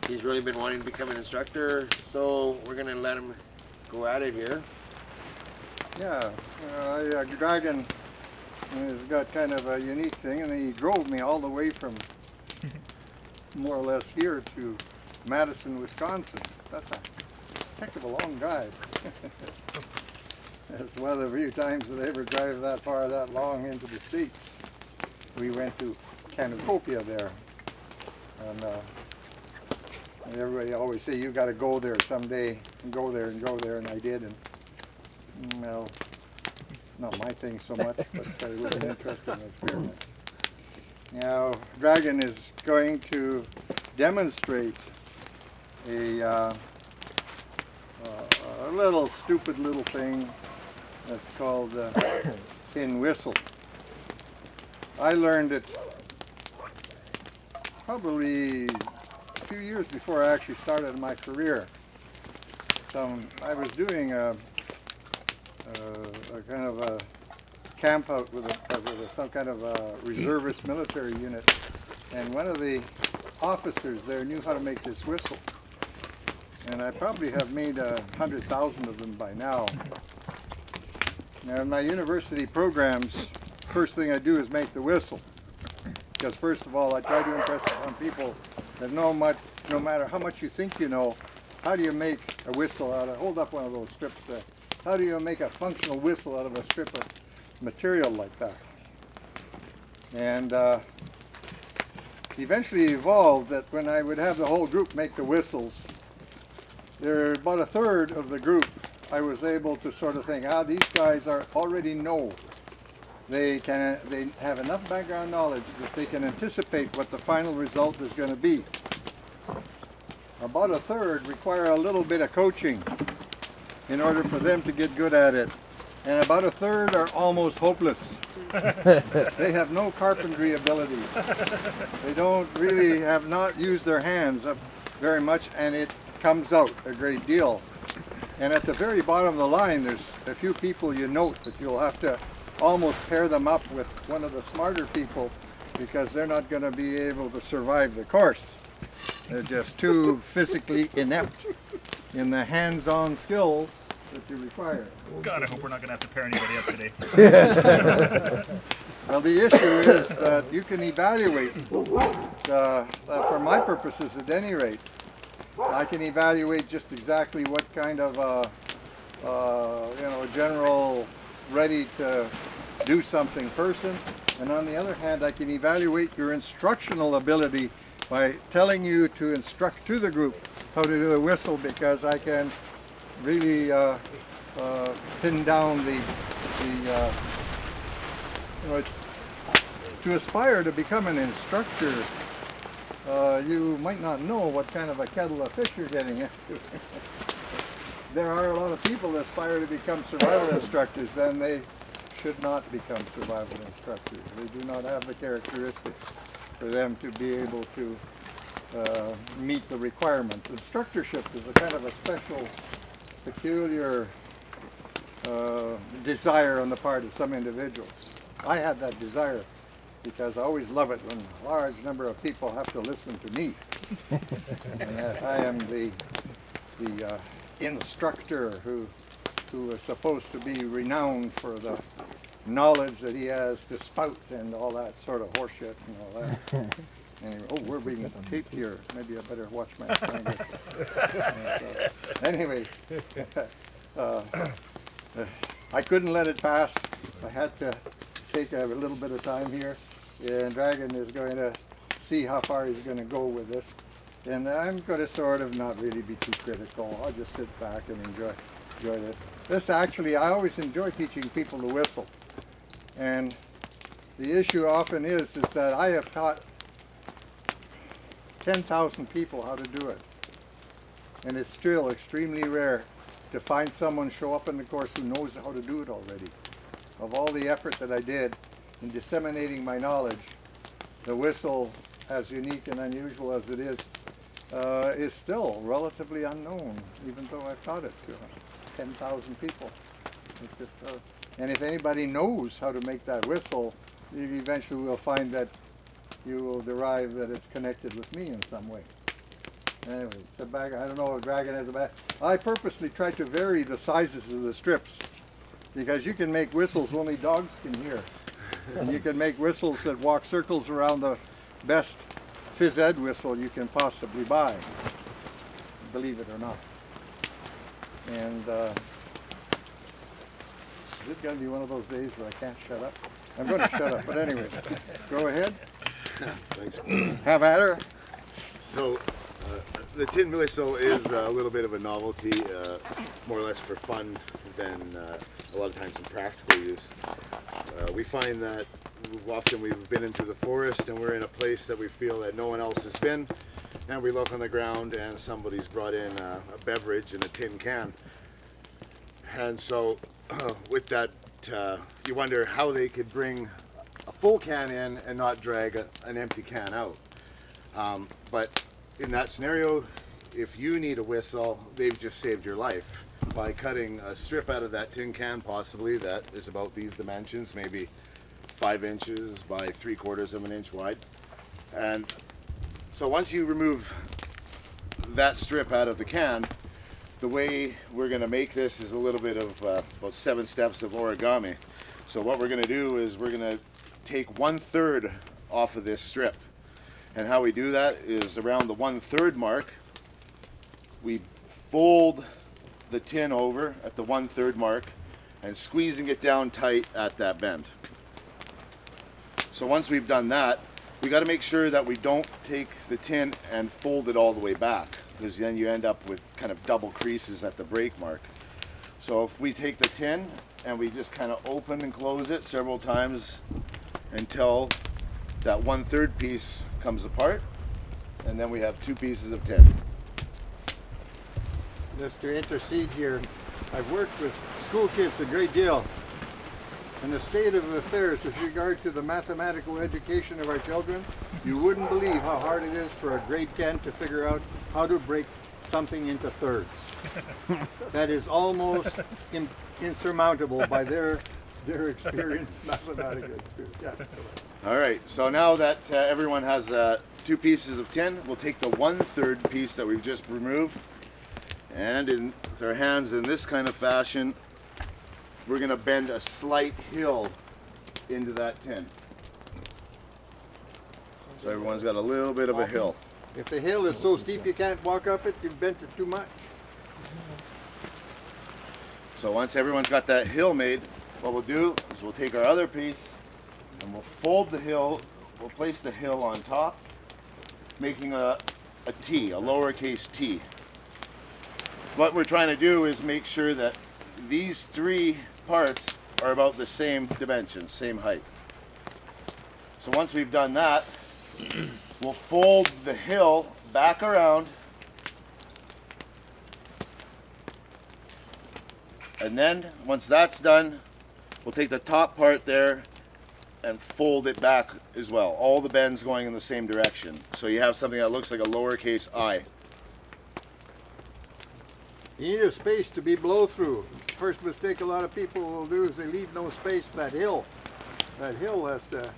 He's really been wanting to become an instructor, so we're going to let him go at it here. Yeah, Dragan has got kind of a unique thing, and he drove me all the way from more or less here to Madison, Wisconsin. That's a heck of a long drive. It's one of the few times that I ever drive that far, that long into the States. We went to Canada there, and everybody always say, you got to go there someday, and go there, and I did, and well, not my thing so much, but it was an interesting experience. Now, Dragan is going to demonstrate a little stupid little thing that's called tin whistle. I learned it probably a few years before I actually started my career. I was doing a kind of a camp out with some kind of a reservist military unit, and one of the officers there knew how to make this whistle, and I probably have made 100,000 of them by now. Now in my university programs, first thing I do is make the whistle, because first of all I try to impress on people that no matter how much you think you know, how do you make a whistle out of, hold up one of those strips there, how do you make a functional whistle out of a strip of material like that? And eventually evolved that when I would have the whole group make the whistles, there about a third of the group I was able to sort of think, these guys already know. They have enough background knowledge that they can anticipate what the final result is going to be. About a third require a little bit of coaching in order for them to get good at it. And about a third are almost hopeless. They have no carpentry ability. They don't really have not used their hands up very much, and it comes out a great deal. And at the very bottom of the line, there's a few people you note that you'll have to almost pair them up with one of the smarter people, because they're not going to be able to survive the course. They're just too physically inept in the hands-on skills that you require. God, I hope we're not going to have to pair anybody up today. Well, the issue is that you can evaluate, for my purposes at any rate, I can evaluate just exactly what kind of general ready to do something person, and on the other hand I can evaluate your instructional ability by telling you to instruct to the group how to do the whistle, because I can really pin down to aspire to become an instructor. You might not know what kind of a kettle of fish you're getting into. There are a lot of people that aspire to become survival instructors, and they should not become survival instructors. They do not have the characteristics for them to be able to meet the requirements. Instructorship is a kind of a special, peculiar desire on the part of some individuals. I have that desire because I always love it when a large number of people have to listen to me. And I am the instructor who is supposed to be renowned for the knowledge that he has to spout and all that sort of horseshit and all that. Anyway, we're being taped here. Maybe I better watch my language. Anyway, I couldn't let it pass. I had to take a little bit of time here, and Dragan is going to see how far he's going to go with this. And I'm going to sort of not really be too critical. I'll just sit back and enjoy this. This actually, I always enjoy teaching people to whistle. And the issue often is that I have taught 10,000 people how to do it. And it's still extremely rare to find someone show up in the course who knows how to do it already. Of all the effort that I did in disseminating my knowledge, the whistle, as unique and unusual as it is still relatively unknown, even though I've taught it to 10,000 people. It's just, and if anybody knows how to make that whistle, you eventually will find that you will derive that it's connected with me in some way. Anyway, it's a bag. I don't know if Dragan has a bag. I purposely tried to vary the sizes of the strips because you can make whistles only dogs can hear. And you can make whistles that walk circles around the best phys ed whistle you can possibly buy, believe it or not. And is it going to be one of those days where I can't shut up? I'm going to shut up, but anyway, go ahead. Thanks, Bruce. Have at her. So, the tin whistle is a little bit of a novelty, more or less for fun than a lot of times in practical use. We find that often we've been into the forest and we're in a place that we feel that no one else has been, and we look on the ground and somebody's brought in a beverage in a tin can. And so with that, you wonder how they could bring a full can in and not drag an empty can out. But in that scenario, if you need a whistle, they've just saved your life by cutting a strip out of that tin can, possibly that is about these dimensions, maybe 5 inches by 3/4 of an inch wide. And so once you remove that strip out of the can, the way we're going to make this is a little bit of about 7 steps of origami. So what we're going to do is we're going to take 1/3 off of this strip. And how we do that is around the 1/3 mark, we fold the tin over at the 1/3 mark and squeezing it down tight at that bend. So once we've done that, we got to make sure that we don't take the tin and fold it all the way back, because then you end up with kind of double creases at the break mark. So if we take the tin and we just kind of open and close it several times until that 1/3 piece comes apart, and then we have 2 pieces of tin. Just to intercede here, I've worked with school kids a great deal, and the state of affairs with regard to the mathematical education of our children, you wouldn't believe how hard it is for a grade 10 to figure out how to break something into thirds. That is almost insurmountable by their experience, mathematical experience. Yeah. All right, so now that everyone has 2 pieces of tin, we'll take the 1/3 piece that we've just removed, and with our hands in this kind of fashion, we're going to bend a slight hill into that tin. So everyone's got a little bit of a hill. If the hill is so steep you can't walk up it, you've bent it too much. So once everyone's got that hill made, what we'll do is we'll take our other piece and we'll fold the hill, we'll place the hill on top, making a T, a lowercase t. What we're trying to do is make sure that these 3 parts are about the same dimensions, same height. So once we've done that, we'll fold the hill back around, and then once that's done, we'll take the top part there and fold it back as well. All the bends going in the same direction. So you have something that looks like a lowercase I. You need a space to be blow through. First mistake a lot of people will do is they leave no space. That hill has to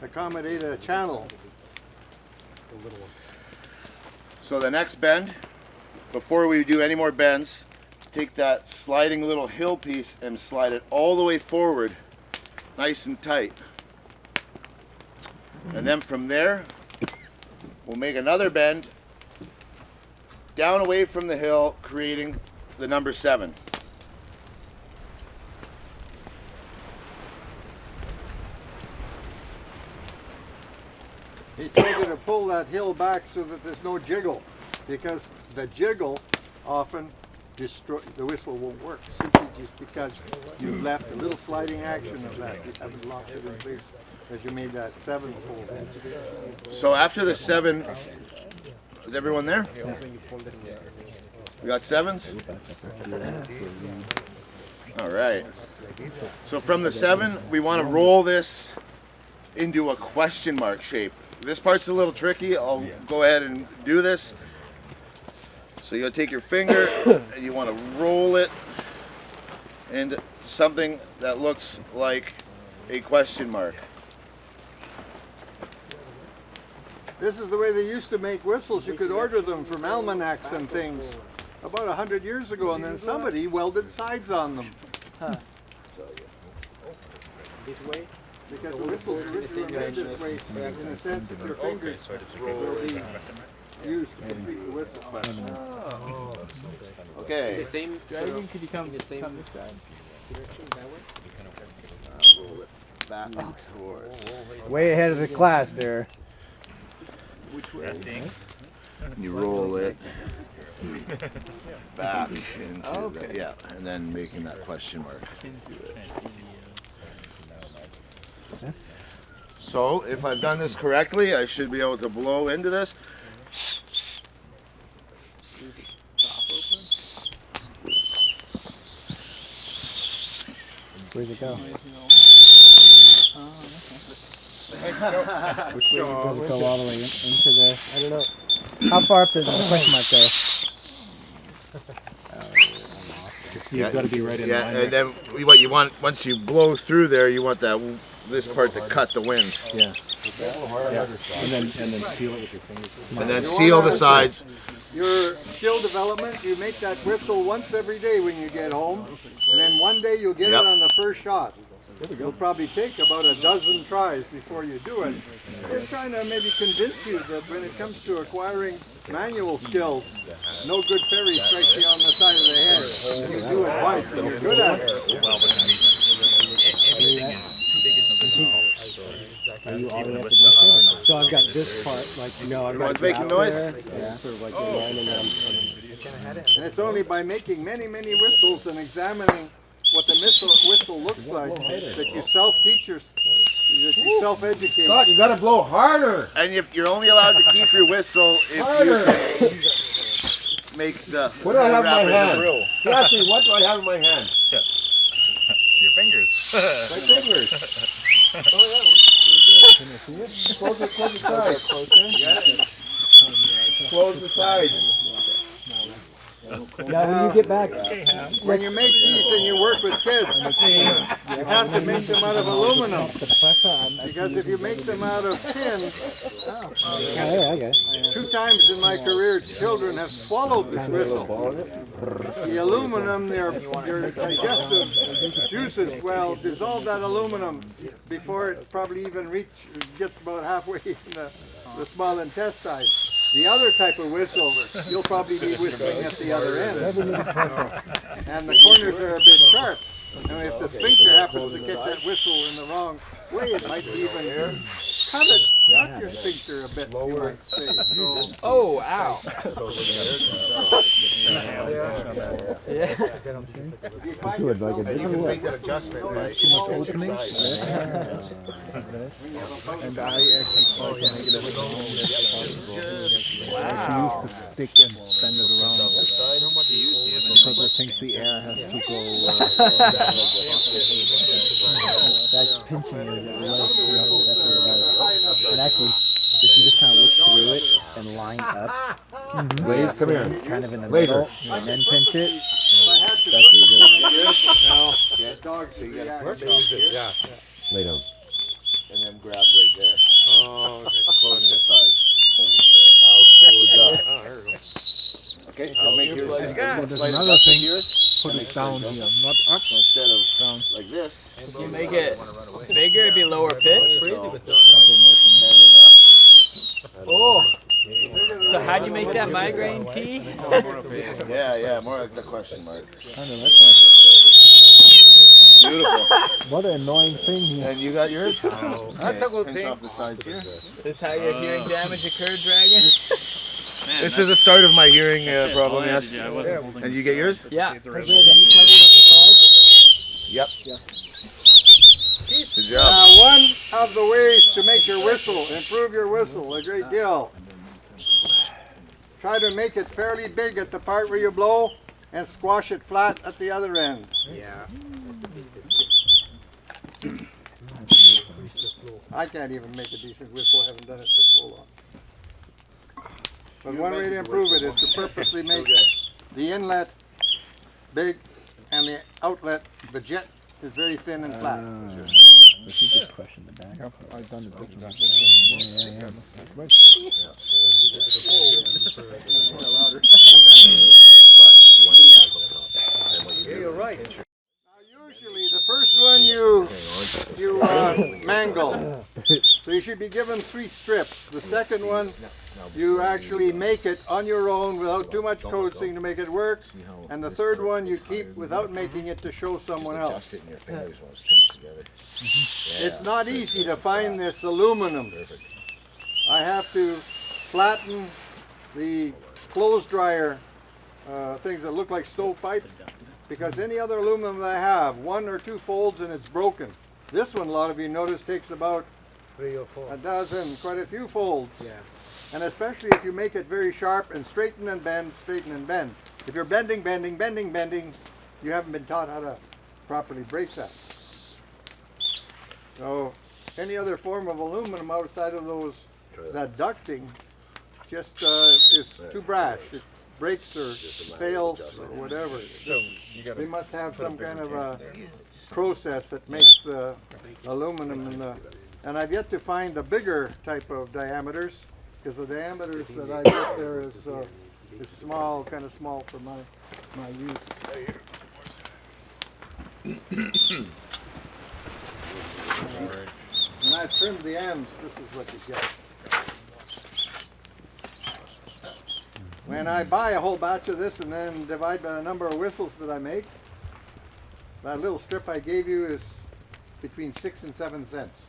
accommodate a channel. So the next bend, before we do any more bends, take that sliding little hill piece and slide it all the way forward, nice and tight. And then from there, we'll make another bend down away from the hill, creating the number 7. He told you to pull that hill back so that there's no jiggle, because the jiggle often the whistle won't work, simply just because you've left a little sliding action of that. You haven't locked it in place as you made that 7 fold. So after the 7, is everyone there? We got 7s? All right. So from the 7, we want to roll this into a question mark shape. This part's a little tricky. I'll go ahead and do this. So you'll take your finger and you want to roll it into something that looks like a question mark. This is the way they used to make whistles. You could order them from almanacs and things about 100 years ago, and then somebody welded sides on them. This way? Because the whistles originally were made this way, in the sense that your fingers will be used to complete the whistle. Okay. The same Dragan, could you come the same this side? direction that way? Roll it back towards. Way ahead of the class there. Resting. You roll it back into the, yeah, and then making that question mark. So if I've done this correctly, I should be able to blow into this. Where'd it go? Which way Does it go all the way into the? I don't know. How far up does the question mark go? You've got to be right in line. Yeah, and then what you want, once you blow through there, you want that this part to cut the wind. Yeah. And then seal it with your fingers. And then seal the sides. Your skill development, you make that whistle once every day when you get home, and then one day you'll get it on the first shot. It'll probably take about a dozen tries before you do it. We're trying to maybe convince you that when it comes to acquiring manual skills, no good fairy strikes you on the side of the head. You do it once and you're good at it. Well, within reason. Everything is too big is no good at all. Are you all the way up Even at the one So I've got this part, like, you know, I've got Everyone's making noise? Yeah. Sort of like in line and And it's only by making many, many whistles and examining what the whistle looks like that you self-teach that you self-educate. God, you gotta blow harder. And you're only allowed to keep your whistle if you can make the. What do I have in my hand? Drill. Trust me, what do I have in my hand? Your fingers. My fingers. Close the side. Close the side. Now when you get back, When you make these and you work with kids, you have to make them out of aluminum. Because if you make them out of tin, okay. 2 times in my career, children have swallowed this whistle. The aluminum, their digestive juices, well, dissolve that aluminum before it probably even gets about halfway in the small intestine. The other type of whistle, you'll probably be whistling at the other end. And the corners are a bit sharp. And if the sphincter happens to catch that whistle in the wrong way, it might even cut your sphincter a bit, you might say. So, oh, ow. Yeah. you find Do it like a And you can make that adjustment by exercise. And I actually try to make it as long as possible. Wow. Use the stick and bend it around because I think the air has to go. That's pinching it. And actually, if you just kind of look through it and line up, Blaze, come here. kind of in the Later. middle, and then pinch it. if I had to That's what you do. dogs, so you gotta Yeah. Lay down. And then grab right there. Oh, okay. Close the sides. Okay, I'll make yours just a There's slight another adjustment thing. here. Put it down here, not up. So instead of like this, If you make it bigger, it'd be lower pitch. standing up. Oh. So how do you make that migraine tea? Yeah, more like the question mark. I know, that's Beautiful. what an annoying thing here. And you got yours? That's a good Pinch thing. off the sides here. This is how your hearing damage occurred, Dragan? This is the start of my hearing problem, yes. Yeah, I wasn't holding And you get yours? Yeah. Yep. Good job. One of the ways to make your whistle, improve your whistle a great deal. Try to make it fairly big at the part where you blow and squash it flat at the other end. Yeah. I can't even make a decent whistle, I haven't done it for so long. But one way to improve it is to purposely make the inlet big and the outlet, the jet is very thin and flat. So she just questioned the back. I've done the booking. You're right. Now usually the first one you mangle. So you should be given 3 strips. The second one you actually make it on your own without too much coaxing to make it work. And the third one you keep without making it to show someone else. It's not easy to find this aluminum. I have to flatten the clothes dryer things that look like stovepipe, because any other aluminum that I have, 1 or 2 folds and it's broken. This one, a lot of you notice, takes about 3 or 4. a dozen, quite a few folds. Yeah. And especially if you make it very sharp and straighten and bend, straighten and bend. If you're bending, you haven't been taught how to properly break that. So any other form of aluminum outside of that ducting just is too brash. It breaks or fails or whatever. So We must have some kind of a process that makes the aluminum and I've yet to find the bigger type of diameters, because the diameters that I get there is small, kind of small for my use. When I trimmed the ends, this is what you get. When I buy a whole batch of this and then divide by the number of whistles that I make, that little strip I gave you is between 6 and 7 cents.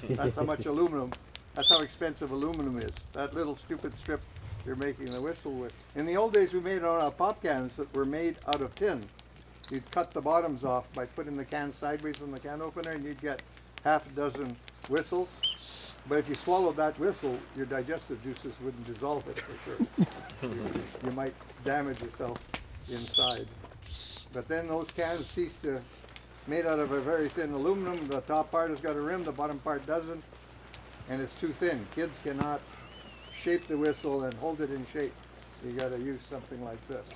That's how much aluminum, that's how expensive aluminum is. That little stupid strip you're making the whistle with. In the old days we made pop cans that were made out of tin. You'd cut the bottoms off by putting the can sideways on the can opener and you'd get half a dozen whistles. But if you swallowed that whistle, your digestive juices wouldn't dissolve it for sure. You might damage yourself inside. But then those cans cease to, made out of a very thin aluminum. The top part has got a rim, the bottom part doesn't, and it's too thin. Kids cannot shape the whistle and hold it in shape. You got to use something like this.